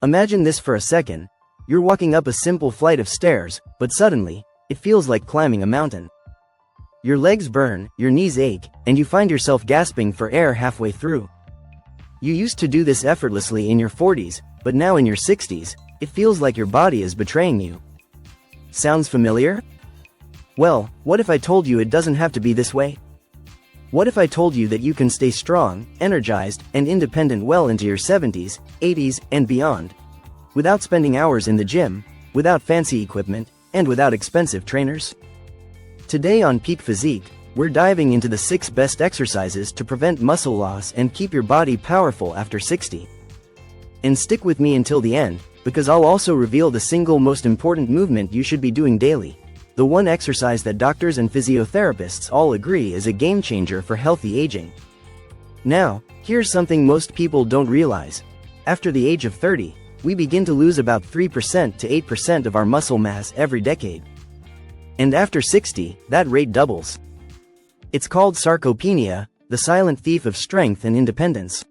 Imagine this for a second. You're walking up a simple flight of stairs, but suddenly, it feels like climbing a mountain. Your legs burn, your knees ache, and you find yourself gasping for air halfway through. You used to do this effortlessly in your 40s, but now in your 60s, it feels like your body is betraying you. Sounds familiar? Well, what if I told you it doesn't have to be this way? What if I told you that you can stay strong, energized, and independent well into your 70s, 80s, and beyond? Without spending hours in the gym, without fancy equipment, and without expensive trainers? Today on Peak Physique, we're diving into the 6 best exercises to prevent muscle loss and keep your body powerful after 60. And stick with me until the end, because I'll also reveal the single most important movement you should be doing daily. The one exercise that doctors and physiotherapists all agree is a game changer for healthy aging. Now, here's something most people don't realize. After the age of 30, we begin to lose about 3% to 8% of our muscle mass every decade. And after 60, that rate doubles. It's called sarcopenia, the silent thief of strength and independence.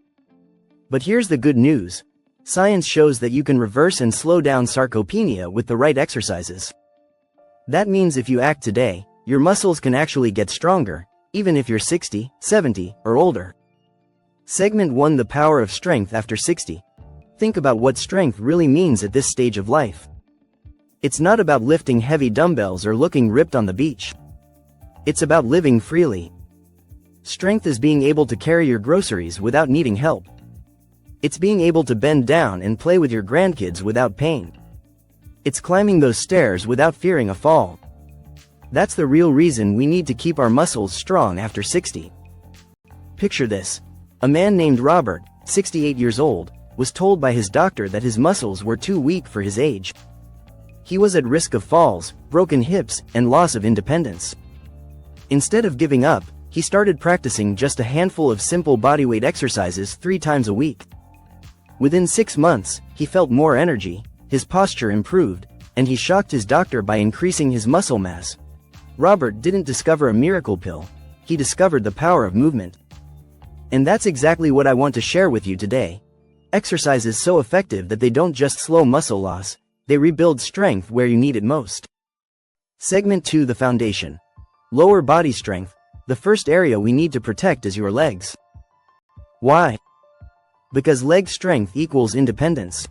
But here's the good news. Science shows that you can reverse and slow down sarcopenia with the right exercises. That means if you act today, your muscles can actually get stronger, even if you're 60, 70, or older. Segment 1: The power of strength after 60. Think about what strength really means at this stage of life. It's not about lifting heavy dumbbells or looking ripped on the beach. It's about living freely. Strength is being able to carry your groceries without needing help. It's being able to bend down and play with your grandkids without pain. It's climbing those stairs without fearing a fall. That's the real reason we need to keep our muscles strong after 60. Picture this. A man named Robert, 68 years old, was told by his doctor that his muscles were too weak for his age. He was at risk of falls, broken hips, and loss of independence. Instead of giving up, he started practicing just a handful of simple bodyweight exercises 3 times a week. Within 6 months, he felt more energy, his posture improved, and he shocked his doctor by increasing his muscle mass. Robert didn't discover a miracle pill, he discovered the power of movement. And that's exactly what I want to share with you today. Exercises so effective that they don't just slow muscle loss, they rebuild strength where you need it most. Segment 2: The foundation. Lower body strength. The first area we need to protect is your legs. Why? Because leg strength equals independence.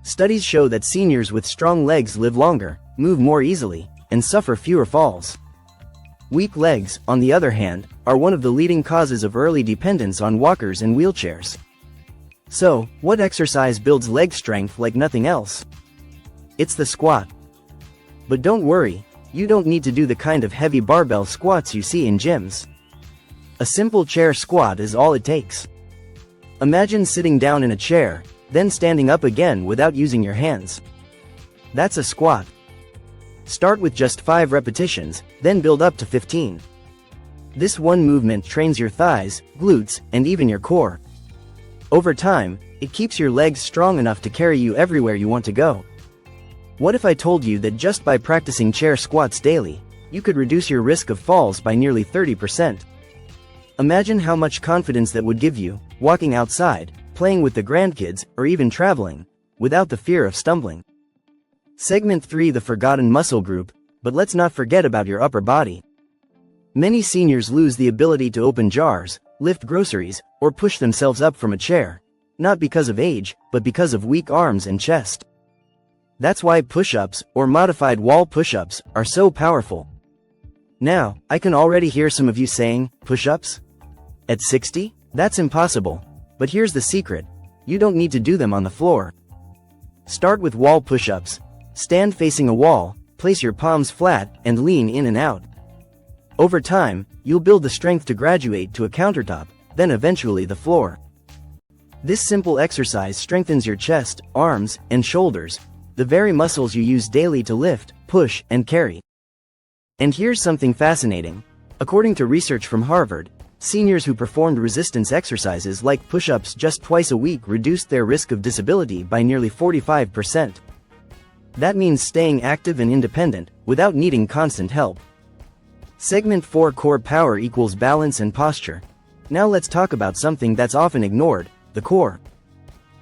Studies show that seniors with strong legs live longer, move more easily, and suffer fewer falls. Weak legs, on the other hand, are one of the leading causes of early dependence on walkers and wheelchairs. So, what exercise builds leg strength like nothing else? It's the squat. But don't worry, you don't need to do the kind of heavy barbell squats you see in gyms. A simple chair squat is all it takes. Imagine sitting down in a chair, then standing up again without using your hands. That's a squat. Start with just 5 repetitions, then build up to 15. This one movement trains your thighs, glutes, and even your core. Over time, it keeps your legs strong enough to carry you everywhere you want to go. What if I told you that just by practicing chair squats daily, you could reduce your risk of falls by nearly 30%? Imagine how much confidence that would give you, walking outside, playing with the grandkids, or even traveling, without the fear of stumbling. Segment 3: The forgotten muscle group. But let's not forget about your upper body. Many seniors lose the ability to open jars, lift groceries, or push themselves up from a chair, not because of age, but because of weak arms and chest. That's why push-ups, or modified wall push-ups, are so powerful. Now, I can already hear some of you saying, push-ups? At 60? That's impossible. But here's the secret. You don't need to do them on the floor. Start with wall push-ups. Stand facing a wall, place your palms flat, and lean in and out. Over time, you'll build the strength to graduate to a countertop, then eventually the floor. This simple exercise strengthens your chest, arms, and shoulders, the very muscles you use daily to lift, push, and carry. And here's something fascinating. According to research from Harvard, seniors who performed resistance exercises like push-ups just twice a week reduced their risk of disability by nearly 45%. That means staying active and independent, without needing constant help. Segment 4: Core power equals balance and posture. Now let's talk about something that's often ignored, the core.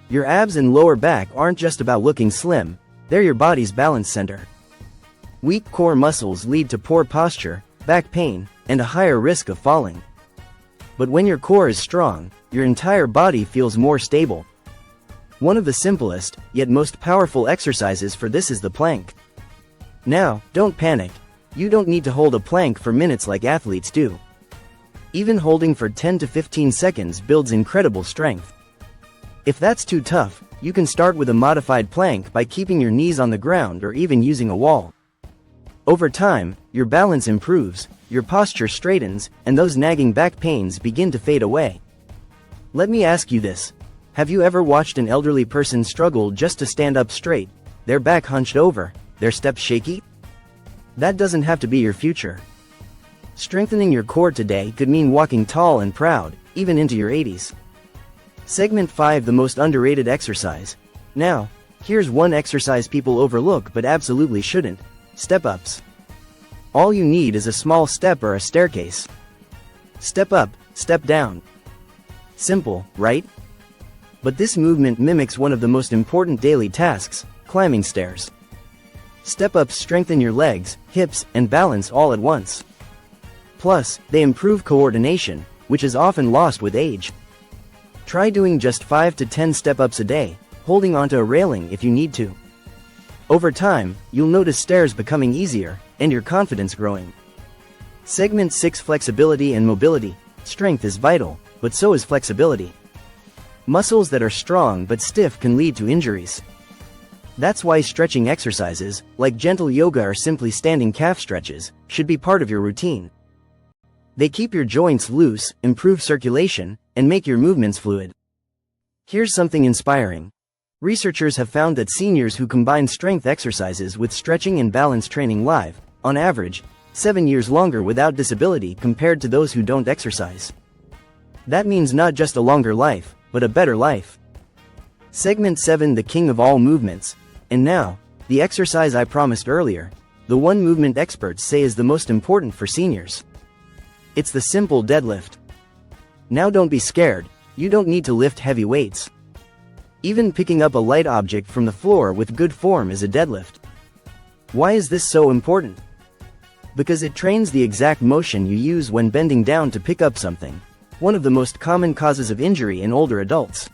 Your abs and lower back aren't just about looking slim, they're your body's balance center. Weak core muscles lead to poor posture, back pain, and a higher risk of falling. But when your core is strong, your entire body feels more stable. One of the simplest, yet most powerful exercises for this is the plank. Now, don't panic. You don't need to hold a plank for minutes like athletes do. Even holding for 10 to 15 seconds builds incredible strength. If that's too tough, you can start with a modified plank by keeping your knees on the ground or even using a wall. Over time, your balance improves, your posture straightens, and those nagging back pains begin to fade away. Let me ask you this. Have you ever watched an elderly person struggle just to stand up straight, their back hunched over, their steps shaky? That doesn't have to be your future. Strengthening your core today could mean walking tall and proud, even into your 80s. Segment 5: the most underrated exercise. Now, here's one exercise people overlook but absolutely shouldn't: step-ups. All you need is a small step or a staircase. Step up, step down. Simple, right? But this movement mimics one of the most important daily tasks: climbing stairs. Step-ups strengthen your legs, hips, and balance all at once. Plus, they improve coordination, which is often lost with age. Try doing just 5 to 10 step-ups a day, holding onto a railing if you need to. Over time, you'll notice stairs becoming easier, and your confidence growing. Segment 6: flexibility and mobility. Strength is vital, but so is flexibility. Muscles that are strong but stiff can lead to injuries. That's why stretching exercises, like gentle yoga or simply standing calf stretches, should be part of your routine. They keep your joints loose, improve circulation, and make your movements fluid. Here's something inspiring. Researchers have found that seniors who combine strength exercises with stretching and balance training live, on average, 7 years longer without disability compared to those who don't exercise. That means not just a longer life, but a better life. Segment 7: the king of all movements. And now, the exercise I promised earlier, the one movement experts say is the most important for seniors. It's the simple deadlift. Now don't be scared, you don't need to lift heavy weights. Even picking up a light object from the floor with good form is a deadlift. Why is this so important? Because it trains the exact motion you use when bending down to pick up something, one of the most common causes of injury in older adults.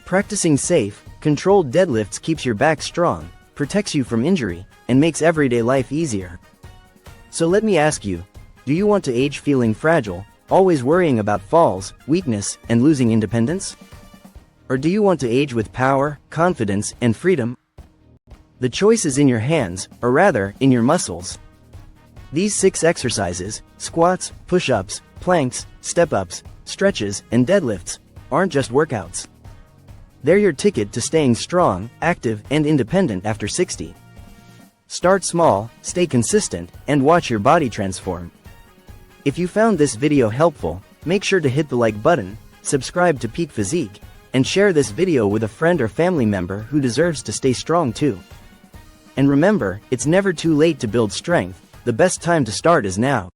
Practicing safe, controlled deadlifts keeps your back strong, protects you from injury, and makes everyday life easier. So let me ask you, do you want to age feeling fragile, always worrying about falls, weakness, and losing independence? Or do you want to age with power, confidence, and freedom? The choice is in your hands, or rather, in your muscles. These 6 exercises, squats, push-ups, planks, step-ups, stretches, and deadlifts, aren't just workouts. They're your ticket to staying strong, active, and independent after 60. Start small, stay consistent, and watch your body transform. If you found this video helpful, make sure to hit the like button, subscribe to Peak Physique, and share this video with a friend or family member who deserves to stay strong too. And remember, it's never too late to build strength, the best time to start is now.